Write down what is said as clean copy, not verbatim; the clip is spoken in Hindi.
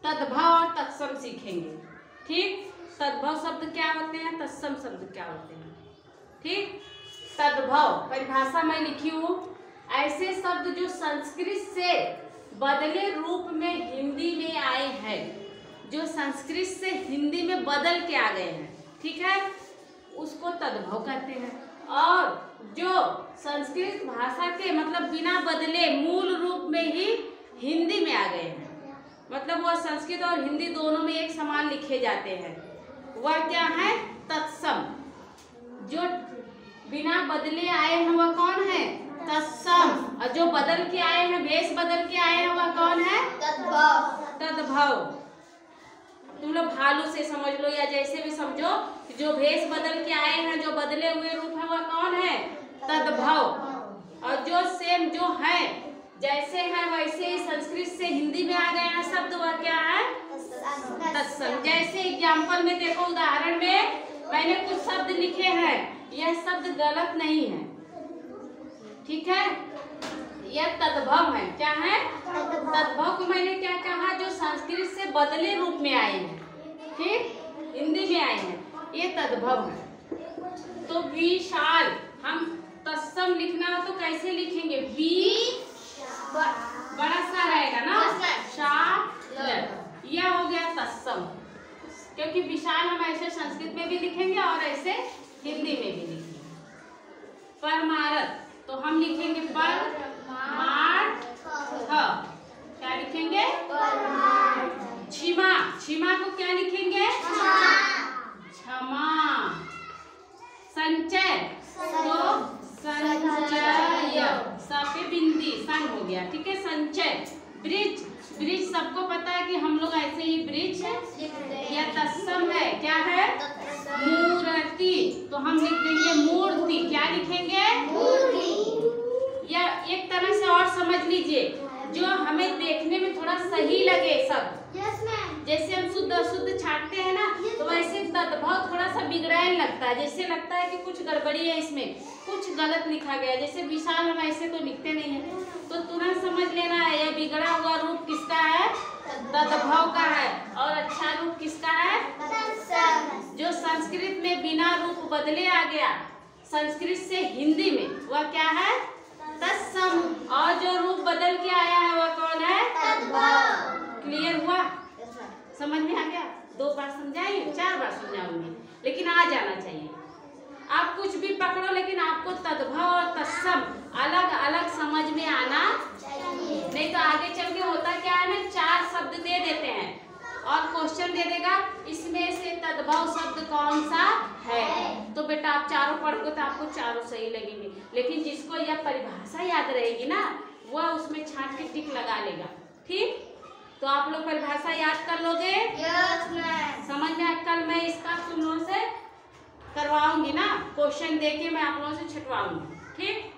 तद्भव और तत्सम सीखेंगे। ठीक, तद्भव शब्द क्या होते हैं, तत्सम शब्द क्या होते हैं। ठीक, तद्भव परिभाषा मैं लिखी हूँ, ऐसे शब्द जो संस्कृत से बदले रूप में हिंदी में आए हैं, जो संस्कृत से हिंदी में बदल के आ गए हैं, ठीक है, उसको तद्भव कहते हैं। और जो संस्कृत भाषा के मतलब बिना बदले मूल रूप में ही हिंदी में आ गए हैं, मतलब वह संस्कृत और हिंदी दोनों में एक समान लिखे जाते हैं, वह क्या है, तत्सम। जो बिना बदले आए हैं वह कौन है, तत्सम। और जो बदल के आए हैं, भेष बदल के आए हैं, वह कौन है, तद्भव। तद्भव तुम लोग भालू से समझ लो या जैसे भी समझो, जो भेष बदल के आए हैं, जो बदले हुए रूप है, वह कौन है, तद्भव। और जो सेम जो है, जैसे है वैसे ही संस्कृत से हिंदी में आ गए हैं शब्द, वह क्या है, तत्सम। जैसे एग्जाम्पल में देखो, उदाहरण में मैंने कुछ शब्द लिखे हैं, यह शब्द गलत नहीं है, ठीक है, यह तद्भव है। क्या है, तद्भव को मैंने क्या कहा, जो संस्कृत से बदले रूप में आए हैं, ठीक, हिंदी में आए हैं, ये तद्भव है। तो विशाल, हम तत्सम लिखना हो तो कैसे लिखेंगे, वी बड़ा सा रहेगा ना, शाल, यह हो गया तत्सम। क्योंकि विशाल हम ऐसे संस्कृत में भी लिखेंगे और ऐसे हिंदी में भी लिखेंगे। परमारथ तो हम लिखेंगे परमार्थ, क्या लिखेंगे, क्षमा, क्षमा को क्या लिखेंगे, क्षमा। संचय तो संचय, सफे बिंदी सन हो गया, ठीक है, संचय। ब्रिज, ब्रिज सबको पता है कि हम लोग ऐसे ही ब्रिज, या तत्सम है, क्या है, मूर्ति, तो हम लिख देंगे मूर्ति। क्या लिखेंगे, मूर्ति। या एक तरह से और समझ लीजिए, जो हमें देखने में थोड़ा सही लगे सब, जैसे हम शुद्ध अशुद्ध छांटते हैं ना, तो वैसे तद्भव थोड़ा सा बिगड़ाएन लगता है, जैसे लगता है कि कुछ गड़बड़ी है इसमें, कुछ गलत लिखा गया। जैसे विशाल हम ऐसे तो लिखते नहीं है, तो तुरंत समझ लेना है यह बिगड़ा हुआ रूप किसका है, तद्भव का है, और अच्छा रूप किसका है, जो संस्कृत में बिना रूप बदले आ गया संस्कृत से हिंदी में, वह क्या है, तत्सम। और जो रूप बदल के आया है वह कौन है, तद्भव। क्लियर हुआ, समझ में आ गया? 2 बार समझाई, 4 बार समझाऊंगी, लेकिन आ जाना चाहिए। आप कुछ भी पकड़ो, लेकिन आपको तद्भव और तत्सम अलग अलग समझ में आना चाहिए, नहीं तो आगे चल के होता क्या है ना, 4 शब्द दे देते हैं और क्वेश्चन दे देगा इसमें से तद्भव शब्द कौन सा है, तो बेटा आप चारों पढ़ोगे तो आपको चारों सही लगेंगे, लेकिन जिसको यह परिभाषा याद रहेगी ना, वह उसमें छांट के टिक लगा लेगा। ठीक, तो आप लोग परिभाषा याद कर लोगे? Yes ma'am. समझ में? कल मैं इसका तुम लोगों से करवाऊंगी ना, क्वेश्चन देके मैं आप लोगों से छटवाऊंगी। ठीक।